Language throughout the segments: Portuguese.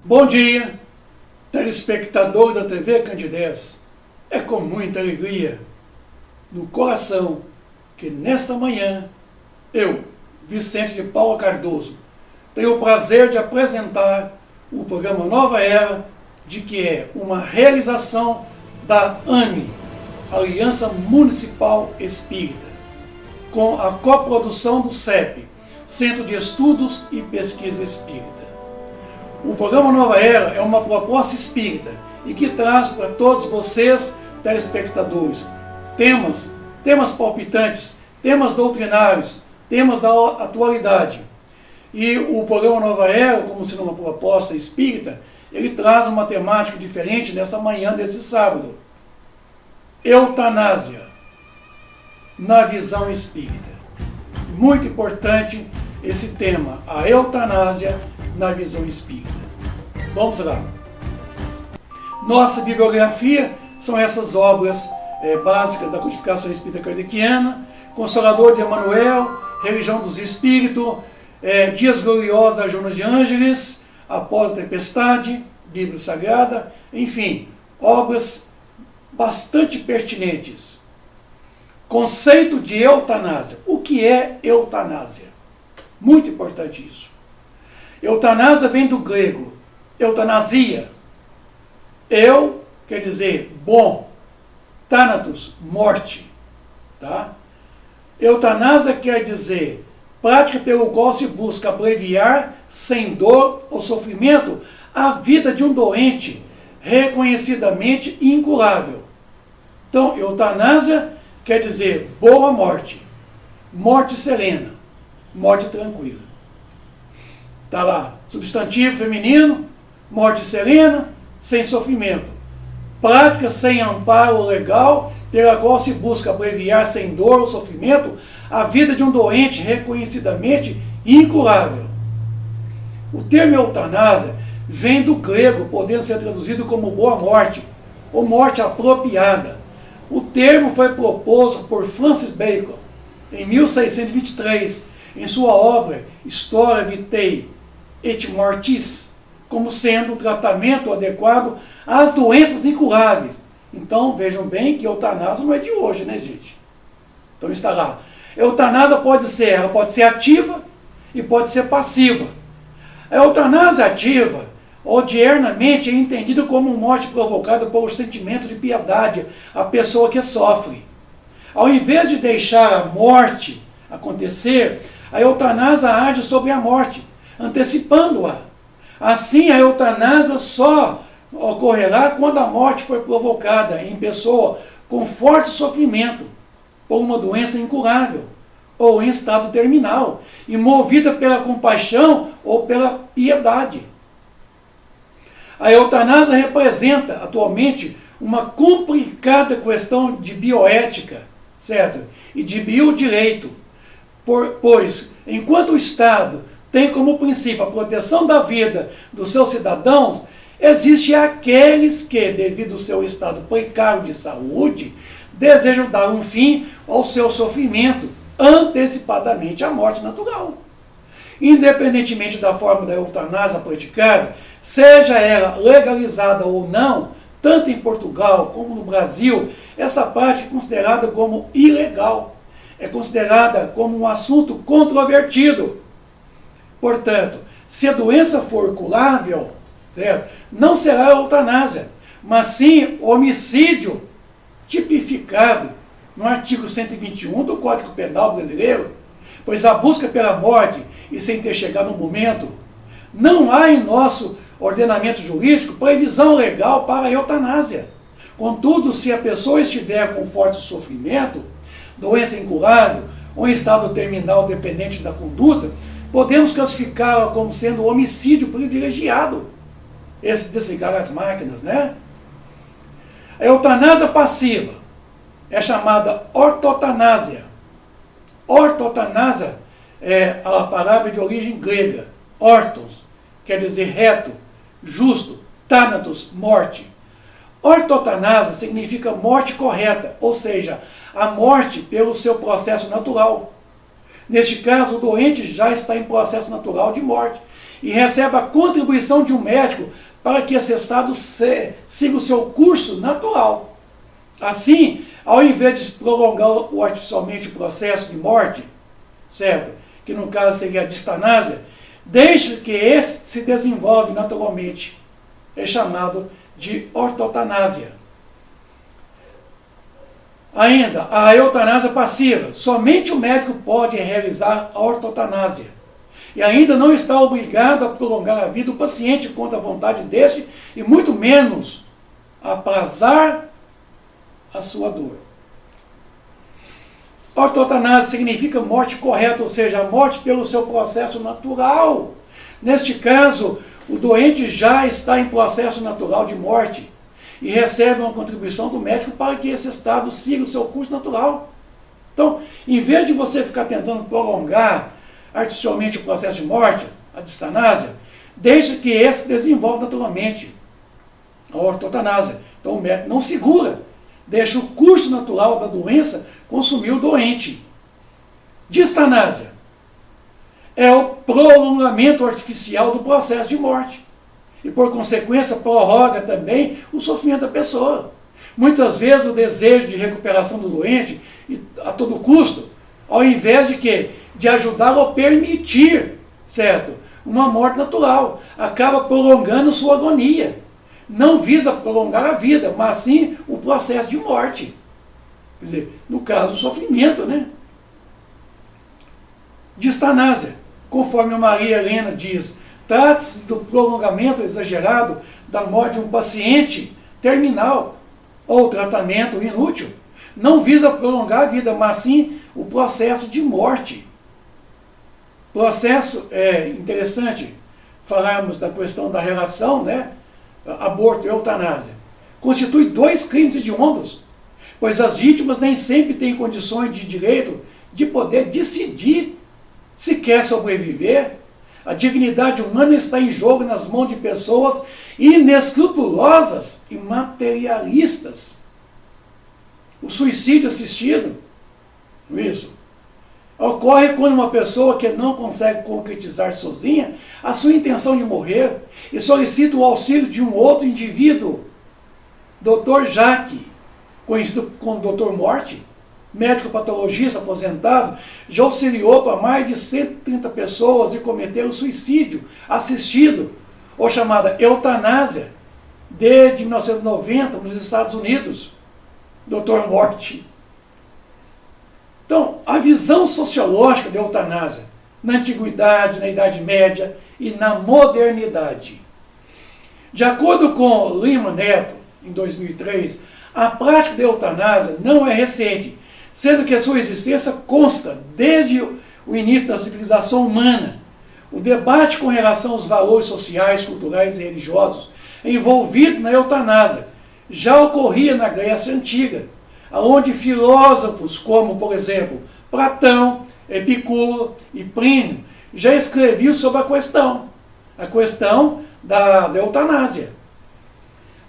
Bom dia, telespectador da TV Candidez. É com muita alegria no coração que nesta manhã eu, Vicente de Paula Cardoso, tenho o prazer de apresentar o programa Nova Era, de que é uma realização da AME, Aliança Municipal Espírita, com a coprodução do CEP, Centro de Estudos e Pesquisa Espírita. O programa Nova Era é uma proposta espírita e que traz para todos vocês, telespectadores, temas palpitantes, temas doutrinários, temas da atualidade. E o programa Nova Era, como sendo uma proposta espírita, ele traz uma temática diferente nesta manhã desse sábado. Eutanásia, na visão espírita. Muito importante esse tema, a eutanásia na visão espírita. Vamos lá. Nossa bibliografia são essas obras básicas da codificação espírita kardeciana: Consolador de Emmanuel, Religião dos Espíritos, Dias Gloriosos da Joana de Ângeles, Após a Tempestade, Bíblia Sagrada, enfim, obras bastante pertinentes. Conceito de eutanásia. O que é eutanásia? Muito importante isso. Eutanásia vem do grego, eutanasia. Eu quer dizer bom, thanatos, morte. Tá? Eutanásia quer dizer prática pelo qual se busca abreviar, sem dor ou sofrimento, a vida de um doente reconhecidamente incurável. Então, eutanásia quer dizer boa morte, morte serena, morte tranquila. Está lá, substantivo feminino, morte serena, sem sofrimento. Prática sem amparo legal, pela qual se busca abreviar sem dor ou sofrimento a vida de um doente reconhecidamente incurável. O termo eutanásia vem do grego, podendo ser traduzido como boa morte, ou morte apropriada. O termo foi proposto por Francis Bacon, em 1623, em sua obra Historia Vitae et Mortis, como sendo um tratamento adequado às doenças incuráveis. Então, vejam bem que eutanásia não é de hoje, né, gente? Então está lá. Eutanásia pode ser ativa e pode ser passiva. A eutanásia ativa, odiernamente, é entendida como uma morte provocada por sentimento de piedade à pessoa que sofre. Ao invés de deixar a morte acontecer, a eutanásia age sobre a morte, antecipando-a. Assim, a eutanásia só ocorrerá quando a morte for provocada em pessoa com forte sofrimento por uma doença incurável ou em estado terminal e movida pela compaixão ou pela piedade. A eutanásia representa atualmente uma complicada questão de bioética, certo? E de biodireito, pois enquanto o Estado tem como princípio a proteção da vida dos seus cidadãos, existem aqueles que, devido ao seu estado precário de saúde, desejam dar um fim ao seu sofrimento, antecipadamente à morte natural. Independentemente da forma da eutanásia praticada, seja ela legalizada ou não, tanto em Portugal como no Brasil, essa prática é considerada como ilegal, é considerada como um assunto controvertido. Portanto, se a doença for curável, certo, não será eutanásia, mas sim homicídio tipificado no artigo 121 do Código Penal brasileiro, pois a busca pela morte e sem ter chegado o momento, não há em nosso ordenamento jurídico previsão legal para a eutanásia. Contudo, se a pessoa estiver com forte sofrimento, doença incurável ou em estado terminal dependente da conduta, podemos classificá-la como sendo homicídio privilegiado. Esse desligar as máquinas, né? A eutanásia passiva é chamada ortotanásia. Ortotanásia é a palavra de origem grega. Ortos quer dizer reto, justo, thanatos, morte. Ortotanásia significa morte correta, ou seja, a morte pelo seu processo natural. Neste caso, o doente já está em processo natural de morte e recebe a contribuição de um médico para que esse estado siga o seu curso natural. Assim, ao invés de prolongar artificialmente o processo de morte, certo? Que no caso seria a distanásia, deixe que esse se desenvolve naturalmente. É chamado de ortotanásia. Ainda, a eutanásia passiva. Somente o médico pode realizar a ortotanásia. E ainda não está obrigado a prolongar a vida do paciente contra a vontade deste, e muito menos a aprazar a sua dor. Ortotanásia significa morte correta, ou seja, a morte pelo seu processo natural. Neste caso, o doente já está em processo natural de morte e recebe uma contribuição do médico para que esse estado siga o seu curso natural. Então, em vez de você ficar tentando prolongar artificialmente o processo de morte, a distanásia, deixe que esse desenvolva naturalmente, a ortotanásia. Então o médico não segura, deixa o curso natural da doença consumir o doente. Distanásia é o prolongamento artificial do processo de morte e, por consequência, prorroga também o sofrimento da pessoa. Muitas vezes o desejo de recuperação do doente, a todo custo, ao invés de quê? De ajudá-lo a permitir, certo? Uma morte natural. Acaba prolongando sua agonia. Não visa prolongar a vida, mas sim o processo de morte. Quer dizer, no caso, o sofrimento, né? Distanásia, conforme a Maria Helena diz, trata-se do prolongamento exagerado da morte de um paciente terminal ou tratamento inútil. Não visa prolongar a vida, mas sim o processo de morte. Processo, é interessante falarmos da questão da relação, né? Aborto e eutanásia. Constitui dois crimes hediondos, pois as vítimas nem sempre têm condições de direito de poder decidir se quer sobreviver. A dignidade humana está em jogo nas mãos de pessoas inescrupulosas e materialistas. O suicídio assistido, isso, ocorre quando uma pessoa que não consegue concretizar sozinha a sua intenção de morrer e solicita o auxílio de um outro indivíduo. Dr. Jacques, conhecido como Dr. Morte, médico patologista aposentado, já auxiliou para mais de 130 pessoas e cometeram suicídio assistido, ou chamada eutanásia, desde 1990 nos Estados Unidos. Dr. Morte. Então, a visão sociológica da eutanásia, na Antiguidade, na Idade Média e na modernidade. De acordo com Lima Neto, em 2003, a prática da eutanásia não é recente, sendo que a sua existência consta desde o início da civilização humana. O debate com relação aos valores sociais, culturais e religiosos envolvidos na eutanásia já ocorria na Grécia Antiga, onde filósofos como, por exemplo, Platão, Epicuro e Plínio já escreviam sobre a questão da eutanásia.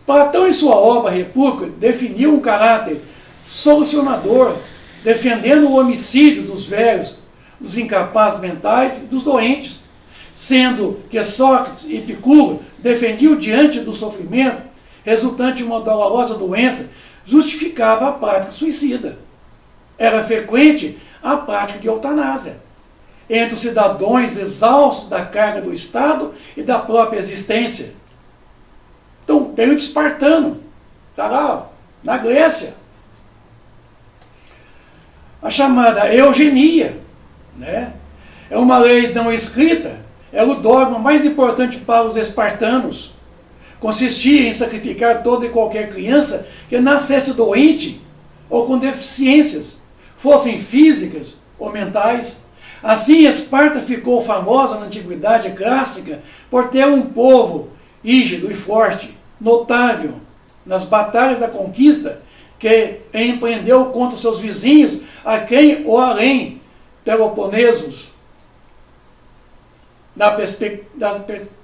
Platão, em sua obra República, definiu um caráter solucionador, defendendo o homicídio dos velhos, dos incapazes mentais e dos doentes, sendo que Sócrates e Epicuro defendiam diante do sofrimento resultante de uma dolorosa doença, justificava a prática suicida. Era frequente a prática de eutanásia entre os cidadãos exaustos da carga do Estado e da própria existência. Então, tem o de espartano, está lá, ó, na Grécia. A chamada eugenia, né? É uma lei não escrita, é o dogma mais importante para os espartanos. Consistia em sacrificar toda e qualquer criança que nascesse doente ou com deficiências, fossem físicas ou mentais. Assim, Esparta ficou famosa na Antiguidade Clássica por ter um povo rígido e forte, notável nas batalhas da conquista, que empreendeu contra seus vizinhos, a quem ou além peloponesos. Da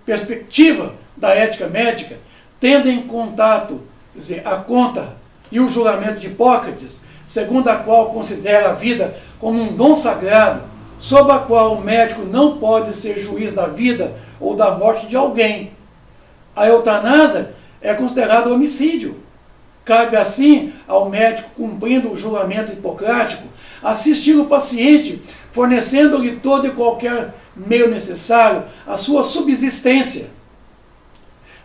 perspectiva da ética médica, tendo em contato, quer dizer, a conta e o juramento de Hipócrates, segundo a qual considera a vida como um dom sagrado, sob a qual o médico não pode ser juiz da vida ou da morte de alguém. A eutanásia é considerada homicídio. Cabe assim ao médico, cumprindo o juramento hipocrático, assistir o paciente, fornecendo-lhe todo e qualquer meio necessário à sua subsistência.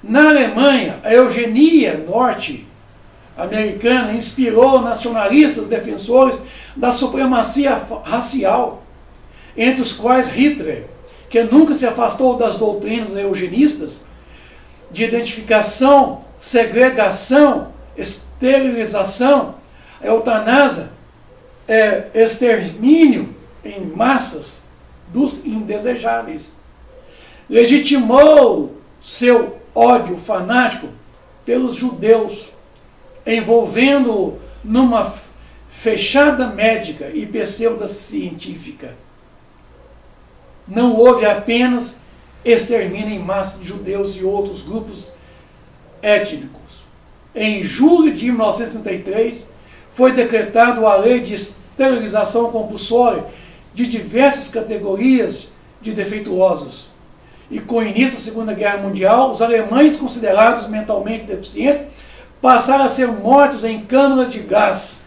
Na Alemanha, a eugenia norte-americana inspirou nacionalistas defensores da supremacia racial, entre os quais Hitler, que nunca se afastou das doutrinas eugenistas, de identificação, segregação, esterilização. A eutanásia é extermínio em massas dos indesejáveis. Legitimou seu ódio fanático pelos judeus, envolvendo-o numa fechada médica e pseudocientífica. Não houve apenas extermínio em massa de judeus e outros grupos étnicos. Em julho de 1933, foi decretada a lei de esterilização compulsória de diversas categorias de defeituosos. E com o início da Segunda Guerra Mundial, os alemães considerados mentalmente deficientes passaram a ser mortos em câmaras de gás.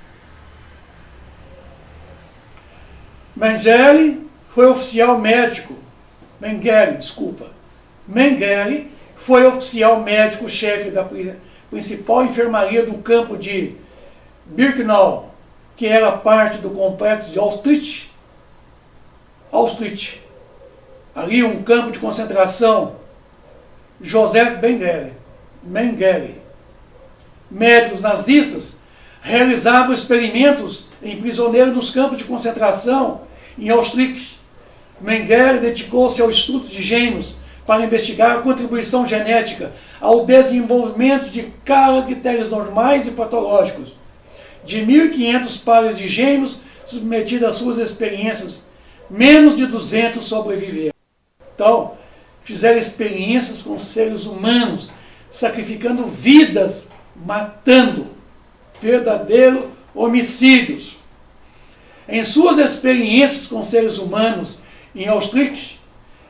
Mengele foi oficial médico. Mengele foi oficial médico-chefe da principal enfermaria do campo de Birkenau, que era parte do complexo de Auschwitz. Ali um campo de concentração. Joseph Mengele. Médicos nazistas realizavam experimentos em prisioneiros dos campos de concentração em Auschwitz. Mengele dedicou-se ao estudo de gêmeos para investigar a contribuição genética ao desenvolvimento de caracteres normais e patológicos. De 1.500 pares de gêmeos submetidos às suas experiências, menos de 200 sobreviveram. Então, fizeram experiências com seres humanos, sacrificando vidas, matando. Verdadeiro homicídios. Em suas experiências com seres humanos em Auschwitz,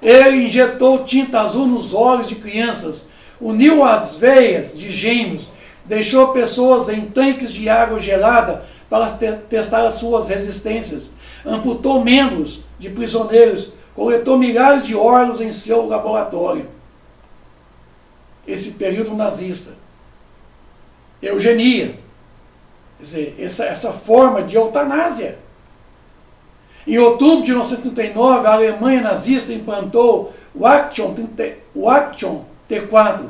ele injetou tinta azul nos olhos de crianças, uniu as veias de gêmeos, deixou pessoas em tanques de água gelada para testar as suas resistências, amputou membros de prisioneiros, coletou milhares de órgãos em seu laboratório. Esse período nazista. Eugenia. Quer dizer, essa forma de eutanásia. Em outubro de 1939, a Alemanha nazista implantou o Action T4,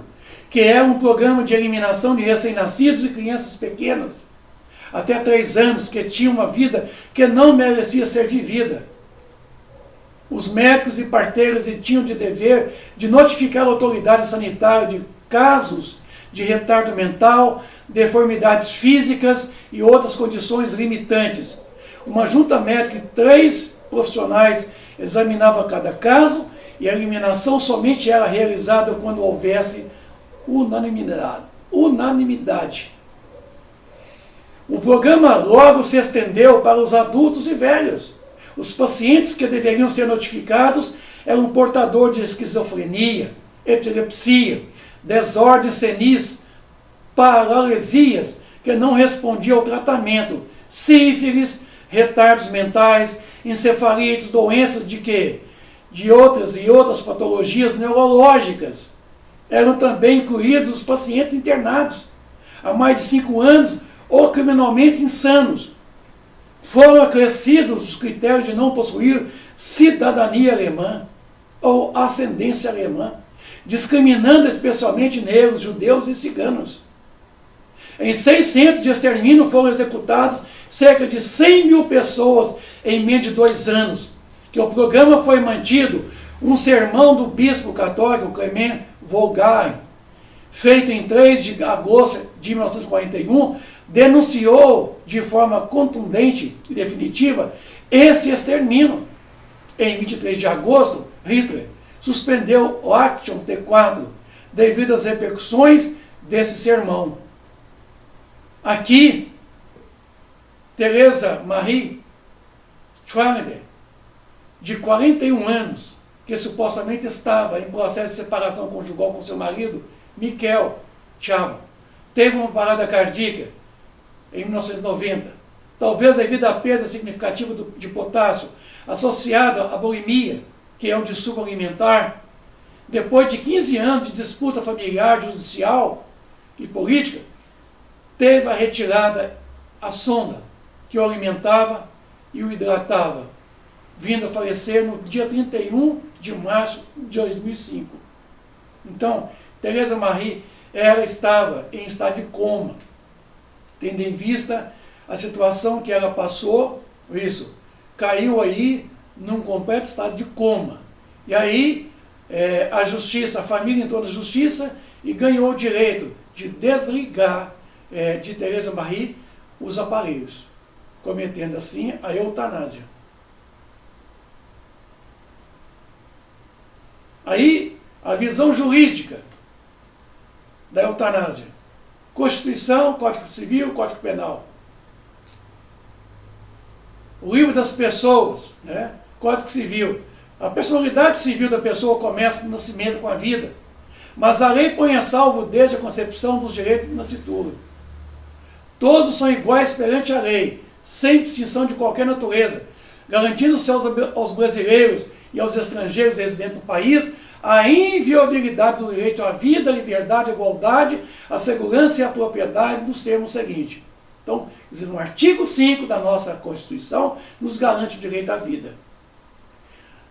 que é um programa de eliminação de recém-nascidos e crianças pequenas, até 3 anos, que tinham uma vida que não merecia ser vivida. Os médicos e parteiros tinham de dever de notificar a autoridade sanitária de casos de retardo mental, deformidades físicas e outras condições limitantes. Uma junta médica de 3 profissionais examinava cada caso e a eliminação somente era realizada quando houvesse unanimidade. O programa logo se estendeu para os adultos e velhos. Os pacientes que deveriam ser notificados eram portadores de esquizofrenia, epilepsia, desordens senis, paralisias que não respondiam ao tratamento, sífilis, retardos mentais, encefalites, doenças de outras patologias neurológicas. Eram também incluídos os pacientes internados há mais de 5 anos ou criminalmente insanos. Foram acrescidos os critérios de não possuir cidadania alemã ou ascendência alemã, discriminando especialmente negros, judeus e ciganos. Em 6 centros de extermínio foram executados cerca de 100 mil pessoas em menos de 2 anos. Que o programa foi mantido, um sermão do bispo católico Clement Volgain, feito em 3 de agosto de 1941, denunciou de forma contundente e definitiva esse extermínio. Em 23 de agosto, Hitler suspendeu o Action T4 devido às repercussões desse sermão. Aqui, Teresa Marie Schrader, de 41 anos, que supostamente estava em processo de separação conjugal com seu marido, Miquel Chava, teve uma parada cardíaca em 1990, talvez devido à perda significativa de potássio associada à bulimia, que é um distúrbio alimentar. Depois de 15 anos de disputa familiar, judicial e política, teve a retirada a sonda que o alimentava e o hidratava, vindo a falecer no dia 31 de março de 2005. Então, Teresa Marie, ela estava em estado de coma, tendo em vista a situação que ela passou, isso, caiu aí num completo estado de coma. E aí, a justiça, a família entrou na justiça e ganhou o direito de desligar de Teresa Marie os aparelhos, cometendo assim a eutanásia. Aí, a visão jurídica da eutanásia. Constituição, Código Civil, Código Penal. O livro das pessoas, né? Código Civil. A personalidade civil da pessoa começa no nascimento com a vida, mas a lei põe a salvo desde a concepção dos direitos do nascituro. Todos são iguais perante a lei, sem distinção de qualquer natureza, garantindo-se aos brasileiros e aos estrangeiros residentes do país a inviolabilidade do direito à vida, à liberdade, à igualdade, à segurança e à propriedade nos termos seguintes. Então, no artigo 5 da nossa Constituição, nos garante o direito à vida.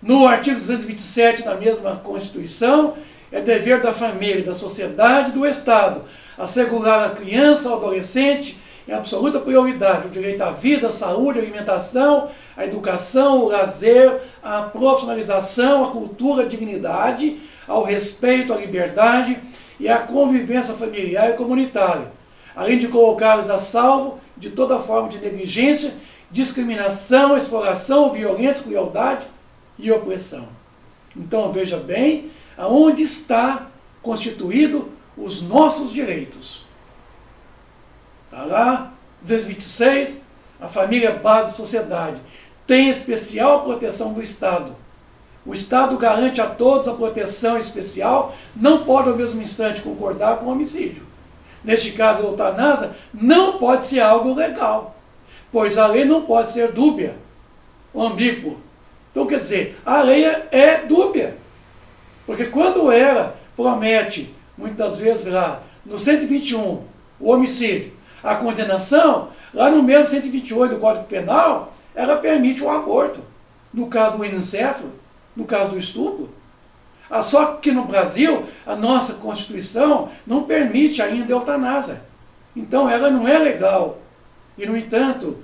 No artigo 227 da mesma Constituição, é dever da família, da sociedade e do Estado assegurar à criança, ao adolescente, em absoluta prioridade, o direito à vida, à saúde, à alimentação, à educação, ao lazer, à profissionalização, à cultura, à dignidade, ao respeito, à liberdade e à convivência familiar e comunitária, além de colocá-los a salvo de toda forma de negligência, discriminação, exploração, violência, crueldade e opressão. Então, veja bem aonde está constituído os nossos direitos. Está lá, 226, a família é base da sociedade. Tem especial proteção do Estado. O Estado garante a todos a proteção especial, não pode ao mesmo instante concordar com o homicídio. Neste caso, a eutanásia não pode ser algo legal, pois a lei não pode ser dúbia ou ambígua. Então, quer dizer, a lei é dúbia, porque quando ela promete, muitas vezes lá, no 121, o homicídio, a condenação, lá no mesmo 128 do Código Penal, ela permite o aborto, no caso do enencéfalo, no caso do estupro. Só que no Brasil, a nossa Constituição não permite ainda a eutanásia. Então ela não é legal. E, no entanto,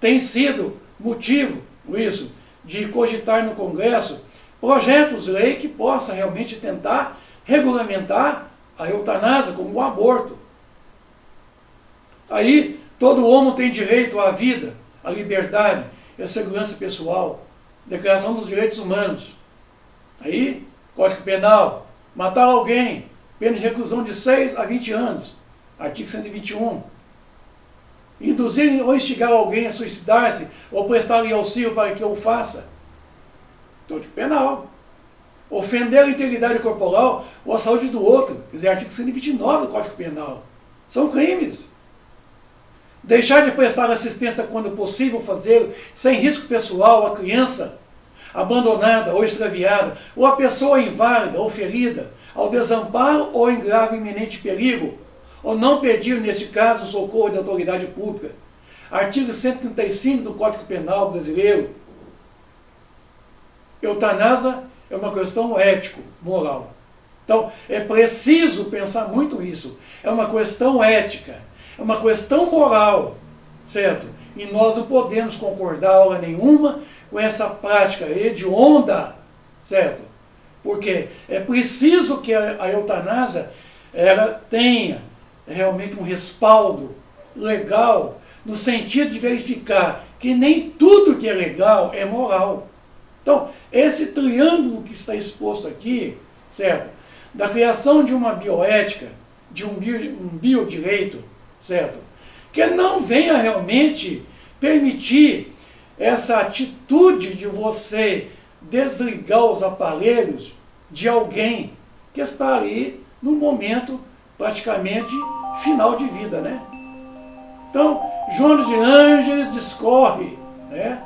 tem sido motivo, isso, de cogitar no Congresso projetos de lei que possam realmente tentar regulamentar a eutanásia como o aborto. Aí, todo homem tem direito à vida, à liberdade e à segurança pessoal. Declaração dos Direitos Humanos. Aí, Código Penal, matar alguém, pena de reclusão de 6 a 20 anos. Artigo 121. Induzir ou instigar alguém a suicidar-se ou prestar-lhe auxílio para que o faça. Código Penal. Ofender a integridade corporal ou a saúde do outro. Quer dizer, artigo 129 do Código Penal. São crimes. Deixar de prestar assistência quando possível fazê-lo, sem risco pessoal à criança abandonada ou extraviada, ou a pessoa inválida ou ferida, ao desamparo ou em grave e iminente perigo, ou não pedir, neste caso, o socorro de autoridade pública. Artigo 135 do Código Penal brasileiro. Eutanásia é uma questão ético-moral. Então, é preciso pensar muito isso. É uma questão ética, é uma questão moral, certo? E nós não podemos concordar hora nenhuma com essa prática hedionda, certo? Porque é preciso que a eutanásia ela tenha realmente um respaldo legal, no sentido de verificar que nem tudo que é legal é moral. Então, esse triângulo que está exposto aqui, certo? Da criação de uma bioética, de um biodireito, certo? Que não venha realmente permitir essa atitude de você desligar os aparelhos de alguém que está ali num momento praticamente final de vida, né? Então, Joana de Ângeles discorre, né?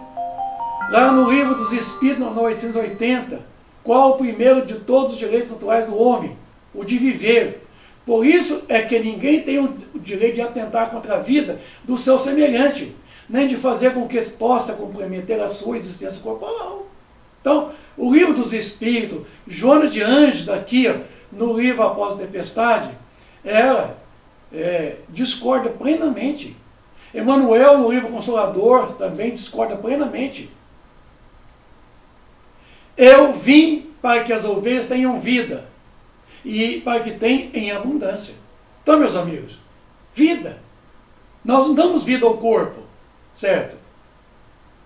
Lá no Livro dos Espíritos, no 880, qual o primeiro de todos os direitos naturais do homem? O de viver. Por isso é que ninguém tem o direito de atentar contra a vida do seu semelhante, nem de fazer com que possa comprometer a sua existência corporal. Então, o Livro dos Espíritos, Joana de Ângeles, aqui, ó, no livro Após a Tempestade, ela discorda plenamente. Emmanuel, no livro Consolador, também discorda plenamente. Eu vim para que as ovelhas tenham vida, e para que tenham em abundância. Então, meus amigos, vida. Nós não damos vida ao corpo, certo?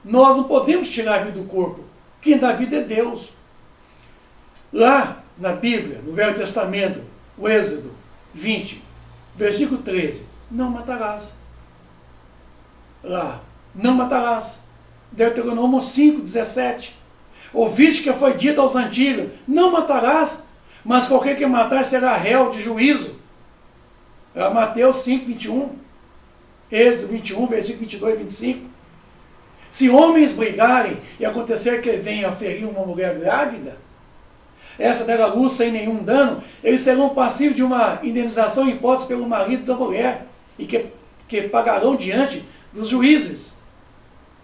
Nós não podemos tirar a vida do corpo. Quem dá vida é Deus. Lá na Bíblia, no Velho Testamento, o Êxodo 20, versículo 13, não matarás. Lá, não matarás. Deuteronômio 5, 17. Ouviste que foi dito aos antigos, não matarás, mas qualquer que matar será réu de juízo. Lá, Mateus 5, 21. Êxodo 21, versículo 22 e 25. Se homens brigarem e acontecer que venha a ferir uma mulher grávida, essa der à luz sem nenhum dano, eles serão passivos de uma indenização imposta pelo marido da mulher e que pagarão diante dos juízes.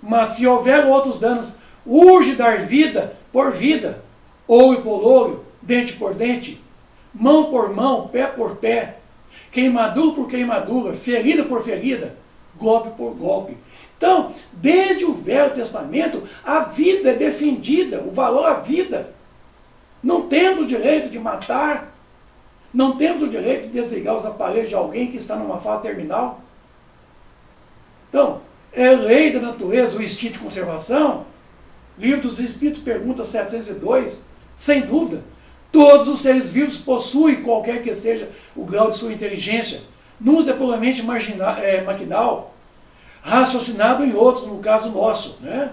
Mas se houver outros danos, urge dar vida por vida, olho por olho, dente por dente, mão por mão, pé por pé, queimadura por queimadura, ferida por ferida, golpe por golpe. Então, desde o Velho Testamento, a vida é defendida, o valor à vida. Não temos o direito de matar, não temos o direito de desligar os aparelhos de alguém que está numa fase terminal. Então, é lei da natureza, o instinto de conservação. Livro dos Espíritos, pergunta 702, sem dúvida. Todos os seres vivos possuem, qualquer que seja o grau de sua inteligência, nos é puramente maquinal, raciocinado em outros, no caso nosso, né?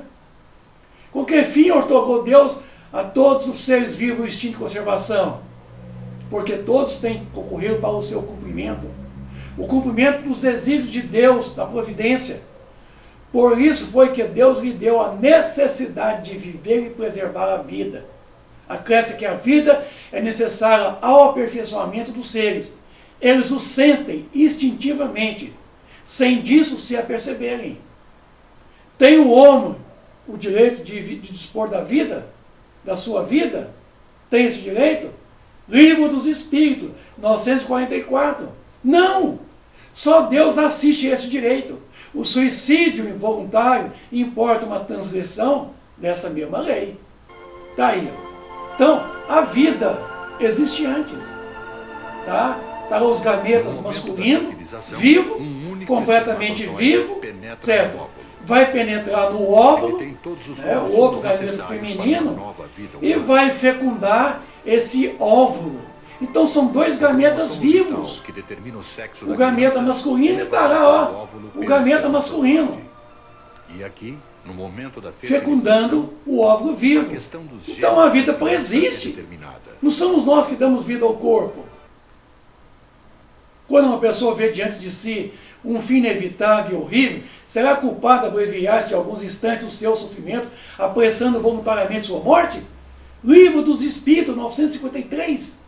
Com que fim ortogou Deus a todos os seres vivos o instinto de conservação? Porque todos têm concorrido para o seu cumprimento. O cumprimento dos desígnios de Deus, da providência. Por isso foi que Deus lhe deu a necessidade de viver e preservar a vida. Acresce que a vida é necessária ao aperfeiçoamento dos seres. Eles o sentem instintivamente, sem disso se aperceberem. Tem o homem o direito de dispor da vida, da sua vida? Tem esse direito? Livro dos Espíritos, 944. Não! Só Deus assiste esse direito. O suicídio involuntário importa uma transgressão dessa mesma lei. Está aí. Então, a vida existe antes. Tá? Para os gametas masculinos, vivo, completamente vivo, certo? Vai penetrar no óvulo, o outro gameta feminino, e vai fecundar esse óvulo. Então são dois gametas vivos. O gameta masculino está lá, ó, o gameta masculino. E aqui, no momento da fecundando o óvulo vivo. Então a vida existe. Não somos nós que damos vida ao corpo. Quando uma pessoa vê diante de si um fim inevitável e horrível, será culpada abreviar-se de alguns instantes os seus sofrimentos, apressando voluntariamente sua morte? Livro dos Espíritos, 953.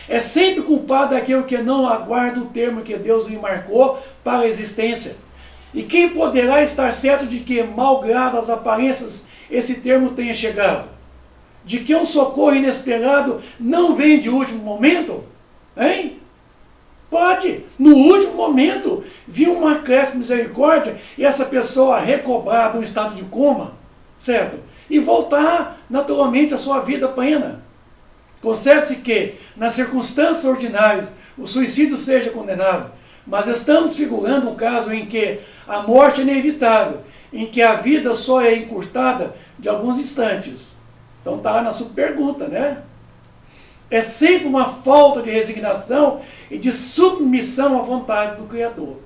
É sempre culpado aquele que não aguarda o termo que Deus lhe marcou para a existência. E quem poderá estar certo de que, malgrado as aparências, esse termo tenha chegado? De que um socorro inesperado não vem de último momento? Hein? Pode, no último momento, vir uma acréscimo de misericórdia e essa pessoa recobrada um estado de coma, certo? E voltar naturalmente à sua vida plena. Concebe-se que, nas circunstâncias ordinárias, o suicídio seja condenável, mas estamos figurando um caso em que a morte é inevitável, em que a vida só é encurtada de alguns instantes. Então está na sua pergunta, né? É sempre uma falta de resignação e de submissão à vontade do Criador.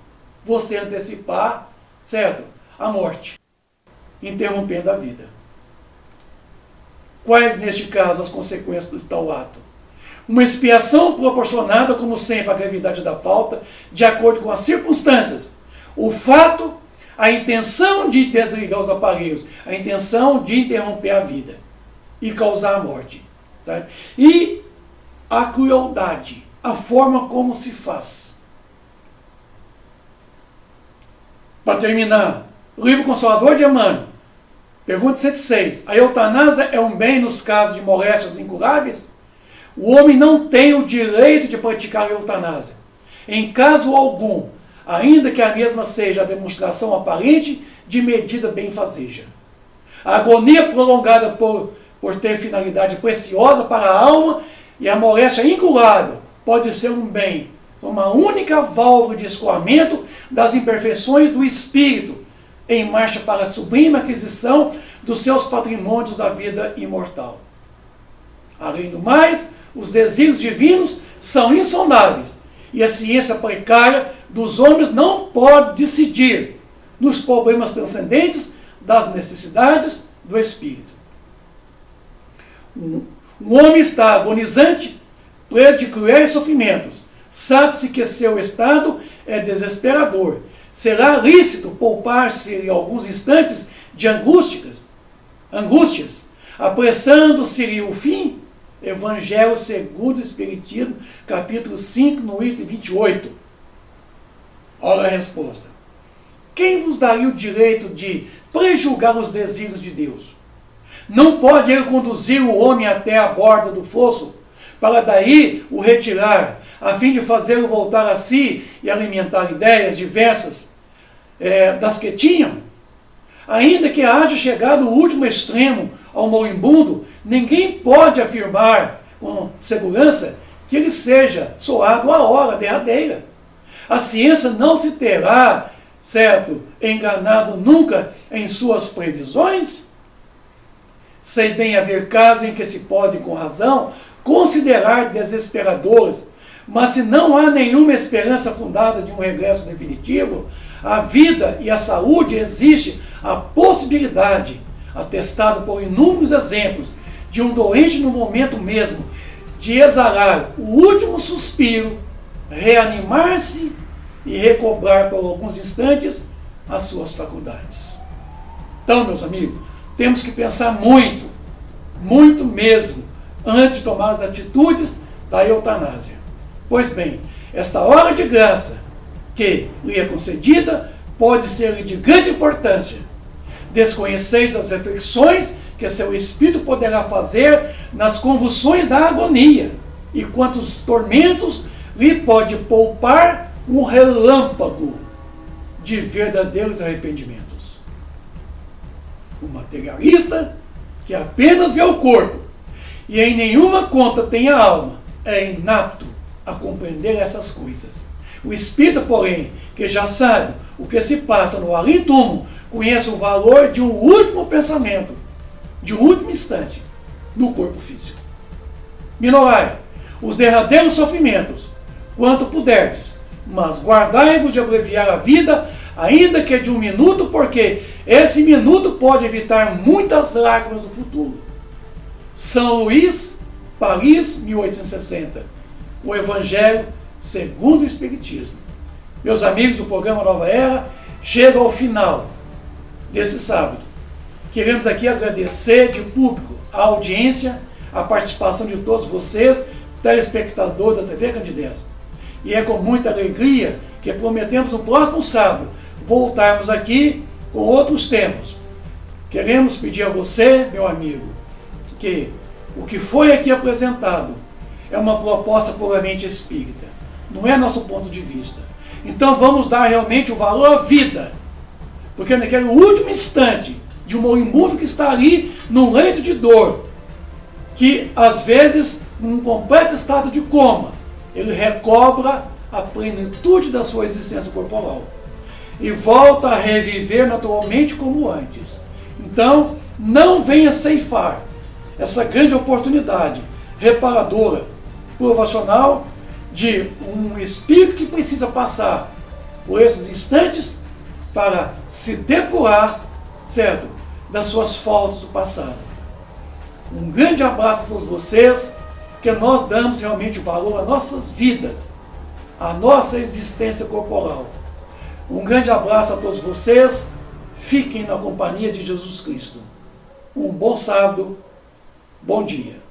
Você antecipar, certo? A morte. interrompendo a vida. Quais, neste caso, as consequências do tal ato? Uma expiação proporcionada, como sempre, à gravidade da falta, de acordo com as circunstâncias. O fato, a intenção de desligar os aparelhos, a intenção de interromper a vida e causar a morte. Sabe? E a crueldade, a forma como se faz. Para terminar, o livro Consolador de Emmanuel, pergunta 106. A eutanásia é um bem nos casos de moléstias incuráveis? O homem não tem o direito de praticar a eutanásia. Em caso algum, ainda que a mesma seja a demonstração aparente de medida benfazeja. A agonia prolongada por ter finalidade preciosa para a alma e a moléstia incurável pode ser um bem, uma única válvula de escoamento das imperfeições do espírito em marcha para a sublime aquisição dos seus patrimônios da vida imortal. Além do mais, os desígnios divinos são insondáveis e a ciência precária dos homens não pode decidir nos problemas transcendentes das necessidades do espírito. Um homem está agonizante, preso de cruéis sofrimentos. Sabe-se que seu estado é desesperador. Será lícito poupar-se alguns instantes de angústias, apressando-se o fim? Evangelho segundo o Espiritismo, capítulo 5, no item 28. Olha a resposta. Quem vos daria o direito de prejulgar os desígnios de Deus? Não pode ele conduzir o homem até a borda do fosso, para daí o retirar, a fim de fazê-lo voltar a si e alimentar ideias diversas das que tinham? Ainda que haja chegado o último extremo ao moribundo, ninguém pode afirmar com segurança que ele seja soado à hora derradeira. A ciência não se terá, certo, enganado nunca em suas previsões? Sei bem haver casos em que se pode, com razão, considerar desesperadores, mas se não há nenhuma esperança fundada de um regresso definitivo, a vida e a saúde existe a possibilidade, atestado por inúmeros exemplos, de um doente no momento mesmo de exalar o último suspiro, reanimar-se e recobrar por alguns instantes as suas faculdades. Então, meus amigos, temos que pensar muito, muito mesmo, antes de tomar as atitudes da eutanásia. Pois bem, esta hora de graça que lhe é concedida pode ser de grande importância. Desconheceis as reflexões que seu espírito poderá fazer nas convulsões da agonia e quantos tormentos lhe pode poupar um relâmpago de verdadeiros arrependimentos. O materialista, que apenas vê o corpo e em nenhuma conta tem a alma, é inapto a compreender essas coisas. O espírita, porém, que já sabe o que se passa no além-túmulo, conhece o valor de um último pensamento, de um último instante, no corpo físico. Minorai os derradeiros sofrimentos, quanto puderdes, mas guardai-vos de abreviar a vida, ainda que de um minuto, porque esse minuto pode evitar muitas lágrimas no futuro. São Luís, Paris, 1860. O Evangelho segundo o Espiritismo. Meus amigos do programa Nova Era, chega ao final desse sábado. Queremos aqui agradecer de público a audiência, a participação de todos vocês, telespectadores da TV Candidez. E é com muita alegria que prometemos no próximo sábado voltarmos aqui com outros temas. Queremos pedir a você, meu amigo, que o que foi aqui apresentado é uma proposta puramente espírita. Não é nosso ponto de vista. Então vamos dar realmente o valor à vida. Porque naquele último instante de um moribundo que está ali num leito de dor, que às vezes, num completo estado de coma, ele recobra a plenitude da sua existência corporal e volta a reviver naturalmente como antes. Então, não venha ceifar essa grande oportunidade reparadora, provacional, de um espírito que precisa passar por esses instantes para se depurar, certo? das suas faltas do passado. Um grande abraço a todos vocês, porque nós damos realmente valor às nossas vidas, à nossa existência corporal. Um grande abraço a todos vocês, fiquem na companhia de Jesus Cristo. Um bom sábado, bom dia.